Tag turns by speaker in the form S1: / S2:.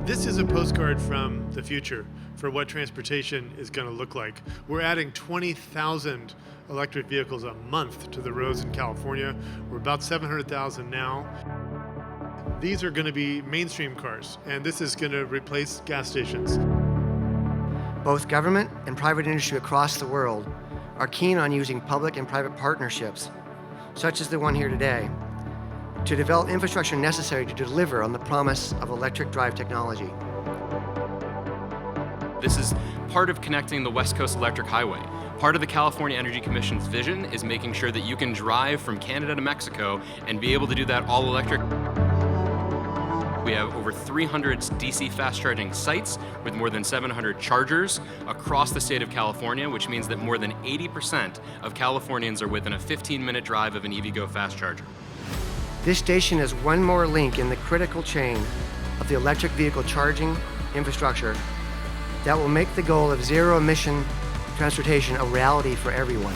S1: This is a postcard from the future for what transportation is going to look like. We're adding 20,000 electric vehicles a month to the roads in California. We're about 700,000 now. These are going to be mainstream cars, and this is going to replace gas stations.
S2: Both government and private industry across the world are keen on using public and private partnerships, such as the one here today, to develop infrastructure necessary to deliver on the promise of electric drive technology.
S3: This is part of connecting the West Coast Electric Highway. Part of the California Energy Commission's vision is making sure that you can drive from Canada to Mexico and be able to do that all electric. We have over 300 DC fast charging sites with more than 700 chargers across the state of California, which means that more than 80% of Californians are within a 15-minute drive of an EVgo fast charger.
S2: This station is one more link in the critical chain of the electric vehicle charging infrastructure that will make the goal of zero-emission transportation a reality for everyone.